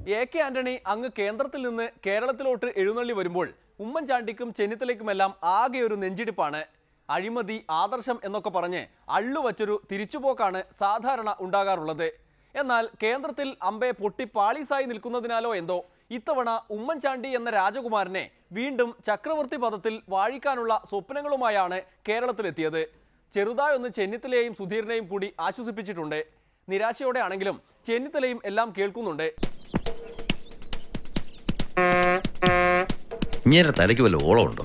K Antony അങ്ങ് കേന്ദ്രത്തിൽ നിന്ന് കേരളത്തിലോട്ട് എഴുന്നള്ളി വരുമ്പോൾ ഉമ്മൻചാണ്ടിക്കും ചെന്നിത്തലയ്ക്കുമെല്ലാം ആകെ ഒരു നെഞ്ചിടിപ്പാണ്. അഴിമതി, ആദർശം എന്നൊക്കെ പറഞ്ഞ് അള്ളുവച്ചൊരു തിരിച്ചുപോക്കാണ് സാധാരണ ഉണ്ടാകാറുള്ളത്. എന്നാൽ കേന്ദ്രത്തിൽ അമ്പെ പൊട്ടി പാളീസായി നിൽക്കുന്നതിനാലോ എന്തോ ഇത്തവണ ഉമ്മൻചാണ്ടി എന്ന രാജകുമാരനെ വീണ്ടും ചക്രവർത്തി പദത്തിൽ വാഴിക്കാനുള്ള സ്വപ്നങ്ങളുമായാണ് കേരളത്തിലെത്തിയത്. ചെറുതായൊന്ന് ചെന്നിത്തലയെയും സുധീരനെയും കൂടി ആശ്വസിപ്പിച്ചിട്ടുണ്ട്. നിരാശയോടെ ആണെങ്കിലും ചെന്നിത്തലയും എല്ലാം കേൾക്കുന്നുണ്ട്. ഇങ്ങനെ തലയ്ക്ക് വല്ല ഓളം ഉണ്ടോ?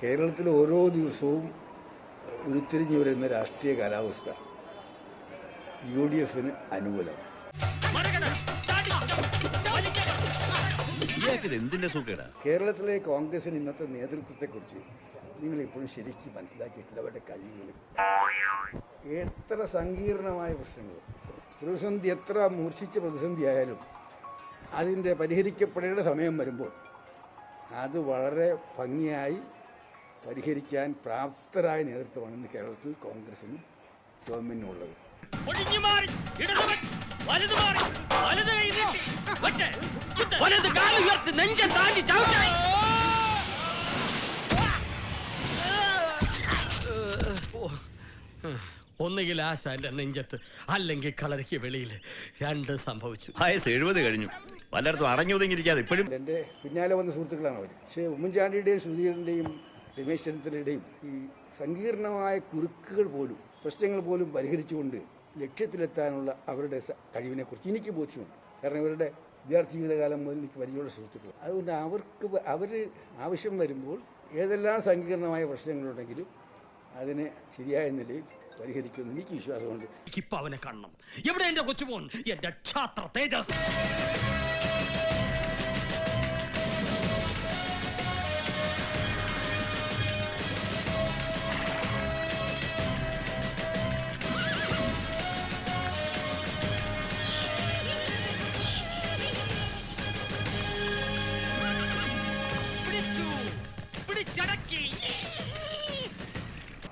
കേരളത്തിൽ ഓരോ ദിവസവും ഉരുത്തിരിഞ്ഞു വരുന്ന രാഷ്ട്രീയ കാലാവസ്ഥ UDF അനുകൂലം. കേരളത്തിലെ കോൺഗ്രസിന് ഇന്നത്തെ നേതൃത്വത്തെക്കുറിച്ച് നിങ്ങൾ ഇപ്പോഴും ശരിക്കും മനസ്സിലാക്കിയിട്ടില്ല. അവരുടെ കഴിവുകൾ എത്ര സങ്കീർണമായ പ്രശ്നങ്ങൾ, പ്രതിസന്ധി എത്ര മൂർച്ഛിച്ച പ്രതിസന്ധി ആയാലും അതിൻ്റെ പരിഹരിക്കപ്പെടേണ്ട സമയം വരുമ്പോൾ അത് വളരെ ഭംഗിയായി പരിഹരിക്കാൻ പ്രാപ്തരായ നേതൃത്വമാണ് ഇന്ന് കേരളത്തിൽ കോൺഗ്രസിനും ഗവൺമെന്റിനും ഉള്ളത്. ഒന്നുകിൽ ആശ എന്റെ നെഞ്ചത്ത്, അല്ലെങ്കിൽ കളരിക്ക് വെളിയിൽ. രണ്ട് സംഭവിച്ചു. 70 കഴിഞ്ഞു. പലയിടത്തും അടങ്ങിയൊതുങ്ങിയിരിക്കാതെ ഇപ്പോഴും എൻ്റെ പിന്നാലെ വന്ന സുഹൃത്തുക്കളാണ് അവർ. പക്ഷേ ഉമ്മൻചാണ്ടിയുടെയും സുധീരൻ്റെയും രമേശ് ചെന്നിത്തലയുടെയും ഈ സങ്കീർണമായ കുരുക്കുകൾ പോലും, പ്രശ്നങ്ങൾ പോലും പരിഹരിച്ചുകൊണ്ട് ലക്ഷ്യത്തിലെത്താനുള്ള അവരുടെ കഴിവിനെക്കുറിച്ച് എനിക്ക് ബോധ്യമുണ്ട്. കാരണം ഇവരുടെ വിദ്യാർത്ഥി ജീവിതകാലം മുതൽ എനിക്ക് പരിചയമുള്ള സുഹൃത്തുക്കൾ. അതുകൊണ്ട് അവർ ആവശ്യം വരുമ്പോൾ ഏതെല്ലാം സങ്കീർണമായ പ്രശ്നങ്ങളുണ്ടെങ്കിലും അതിനെ ശരിയായ നിലയിൽ പരിഹരിക്കുമെന്ന് എനിക്ക് വിശ്വാസമുണ്ട്. ഇപ്പൊ അവനെ കാണണം. എവിടെ എന്റെ കൊച്ചുമോൻ, എന്റെ ക്ഷാത്ര തേജസ്?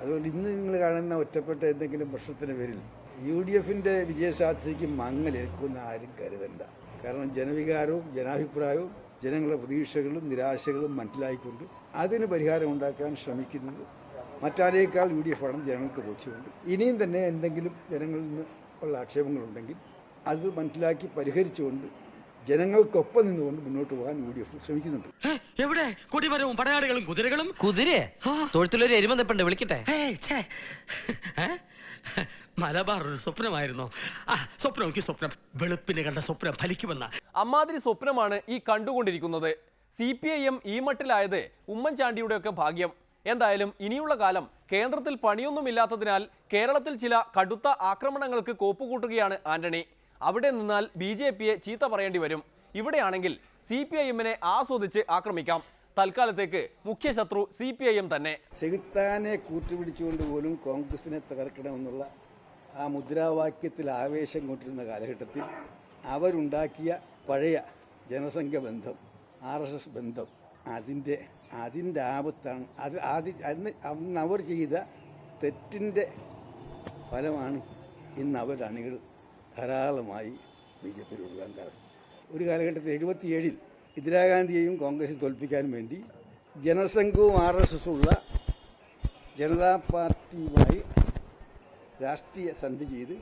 അതുകൊണ്ട് ഇന്ന് നിങ്ങൾ കാണുന്ന ഒറ്റപ്പെട്ട എന്തെങ്കിലും പ്രശ്നത്തിൻ്റെ പേരിൽ UDFന്റെ വിജയസാധ്യതയ്ക്ക് മങ്ങലേൽക്കുന്ന ആരും കരുതണ്ട. കാരണം ജനവികാരവും ജനാഭിപ്രായവും ജനങ്ങളുടെ പ്രതീക്ഷകളും നിരാശകളും മനസ്സിലായിക്കൊണ്ട് അതിന് പരിഹാരം ഉണ്ടാക്കാൻ ശ്രമിക്കുന്നത് മറ്റാരേക്കാൾ UDF ആണെന്ന് ജനങ്ങൾക്ക് ബോധ്യമുണ്ട്. ഇനിയും തന്നെ എന്തെങ്കിലും ജനങ്ങളിൽ നിന്ന് ഉള്ള ആക്ഷേപങ്ങളുണ്ടെങ്കിൽ അത് മനസ്സിലാക്കി പരിഹരിച്ചുകൊണ്ട് ജനങ്ങൾക്കൊപ്പം നിന്നുകൊണ്ട് മുന്നോട്ട് പോകാൻ UDF ശ്രമിക്കുന്നുണ്ട്. എവിടെ കൊടിമരവും പടയാളികളും കുതിരകളും? കുതിരയെ തൊഴുത്തിലൊരു എരുമ നിപ്പുണ്ട്, വിളിക്കട്ടെ? മലബാർ ഒരു സ്വപ്നമായിരുന്നു. സ്വപ്നം വെളുപ്പിന് കണ്ട സ്വപ്നം ഫലിക്കുമെന്ന അമ്മാതിരി സ്വപ്നമാണ് ഈ കണ്ടുകൊണ്ടിരിക്കുന്നത്. CPIM ഈ മട്ടിലായത് ഉമ്മൻചാണ്ടിയുടെയൊക്കെ ഭാഗ്യം. എന്തായാലും ഇനിയുള്ള കാലം കേന്ദ്രത്തിൽ പണിയൊന്നുമില്ലാത്തതിനാൽ കേരളത്തിൽ ചില കടുത്ത ആക്രമണങ്ങൾക്ക് കോപ്പുകൂട്ടുകയാണ് ആന്റണി. അവിടെ നിന്നാൽ BJPയെ ചീത്ത പറയേണ്ടി വരും. ഇവിടെയാണെങ്കിൽ CPIMനെ ആസ്വദിച്ച് ആക്രമിക്കാം. തൽക്കാലത്തേക്ക് മുഖ്യ ശത്രു CPIM തന്നെ. ചെകുത്താനെ കൂട്ടുപിടിച്ചുകൊണ്ട് പോലും കോൺഗ്രസിനെ തകർക്കണമെന്നുള്ള ആ മുദ്രാവാക്യത്തിൽ ആവേശം കൊണ്ടിരുന്ന കാലഘട്ടത്തിൽ അവരുണ്ടാക്കിയ പഴയ ജനസംഖ്യ ബന്ധം, RSS ബന്ധം, അതിൻ്റെ ആപത്താണ്. അന്ന് അവർ ചെയ്ത തെറ്റിൻ്റെ ഫലമാണ് ഇന്ന് അവരുടെ അണികൾ ധാരാളമായി BJPയിൽ ഒഴുകാൻ കാരണം. ഒരു കാലഘട്ടത്തിൽ 77 ഇന്ദിരാഗാന്ധിയെയും കോൺഗ്രസിൽ തോൽപ്പിക്കാനും വേണ്ടി ജനസംഘവും RSS ഉള്ള ജനതാ പാർട്ടിയുമായി രാഷ്ട്രീയ സന്ധി ചെയ്ത്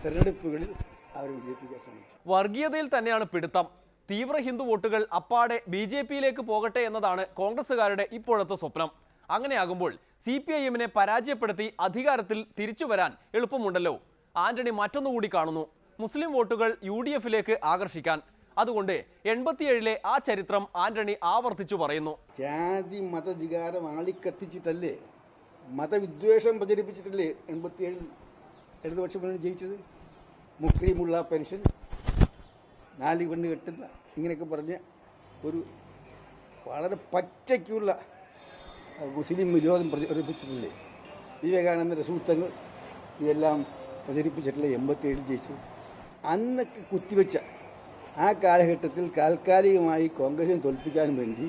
തെരഞ്ഞെടുപ്പുകളിൽ അവർ വിജയിപ്പിക്കാൻ ശ്രമിച്ചു. വർഗീയതയിൽ തന്നെയാണ് പിടുത്തം. തീവ്ര ഹിന്ദു വോട്ടുകൾ അപ്പാടെ BJPയിലേക്ക് പോകട്ടെ എന്നതാണ് കോൺഗ്രസുകാരുടെ ഇപ്പോഴത്തെ സ്വപ്നം. അങ്ങനെയാകുമ്പോൾ CPIMനെ പരാജയപ്പെടുത്തി അധികാരത്തിൽ തിരിച്ചു വരാൻ എളുപ്പമുണ്ടല്ലോ. ആന്റണി മറ്റൊന്നുകൂടി കാണുന്നു, മുസ്ലിം വോട്ടുകൾ UDFലേക്ക് ആകർഷിക്കാൻ. അതുകൊണ്ട് 87 ആ ചരിത്രം ആന്റണി ആവർത്തിച്ചു പറയുന്നു. ജാതി മതവികാരം ആളിക്കത്തിച്ചിട്ടല്ലേ, മതവിദ്വേഷം പ്രചരിപ്പിച്ചിട്ടല്ലേ 87 ഇടതുപക്ഷ മുന്നണി ജയിച്ചത്. മുക്രീമുള്ള പെൻഷൻ, 4 പെണ്ണ് കെട്ടുന്ന, ഇങ്ങനെയൊക്കെ പറഞ്ഞ ഒരു വളരെ പച്ചയ്ക്കുള്ള മുസ്ലിം വിരോധം പ്രചരിപ്പിച്ചിട്ടില്ലേ. വിവേകാനന്ദൻ്റെ സൂത്രങ്ങൾ ഇതെല്ലാം പ്രചരിപ്പിച്ചിട്ടുള്ള 87 ജയിച്ചു. അന്നൊക്കെ കുത്തിവെച്ച ആ കാലഘട്ടത്തിൽ താൽക്കാലികമായി കോൺഗ്രസിനെ തോൽപ്പിക്കാൻ വേണ്ടി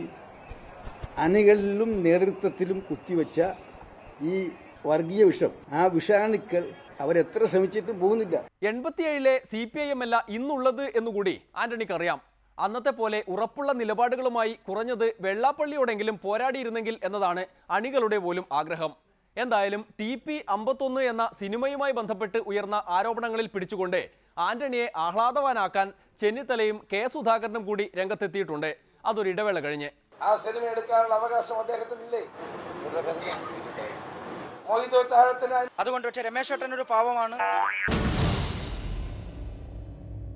അണികളിലും നേതൃത്വത്തിലും കുത്തിവെച്ച ഈ വർഗീയ വിഷം, ആ വിഷാണുക്കൾ അവരെത്ര ശ്രമിച്ചിട്ടും പോകുന്നില്ല. 87-ലെ CPIM അല്ല ഇന്നുള്ളത് എന്നുകൂടി ആന്റണിക്ക് അറിയാം. അന്നത്തെ പോലെ ഉറപ്പുള്ള നിലപാടുകളുമായി കുറഞ്ഞത് വെള്ളാപ്പള്ളിയോടെങ്കിലും പോരാടിയിരുന്നെങ്കിൽ എന്നതാണ് അണികളുടെ പോലും ആഗ്രഹം. എന്തായാലും TP51 എന്ന സിനിമയുമായി ബന്ധപ്പെട്ട് ഉയർന്ന ആരോപണങ്ങളിൽ പിടിച്ചുകൊണ്ട് ആന്റണിയെ ആഹ്ലാദവാനാക്കാൻ ചെന്നിത്തലയും K. സുധാകരനും കൂടി രംഗത്തെത്തിയിട്ടുണ്ട്. അതൊരു ഇടവേള കഴിഞ്ഞ്. ആ സിനിമ എടുക്കാനുള്ള അവകാശം അദ്ദേഹത്തിനില്ലേ? അതുകൊണ്ട് പക്ഷേ രമേശ് ചേട്ടൻ ഒരു പാവമാണ്.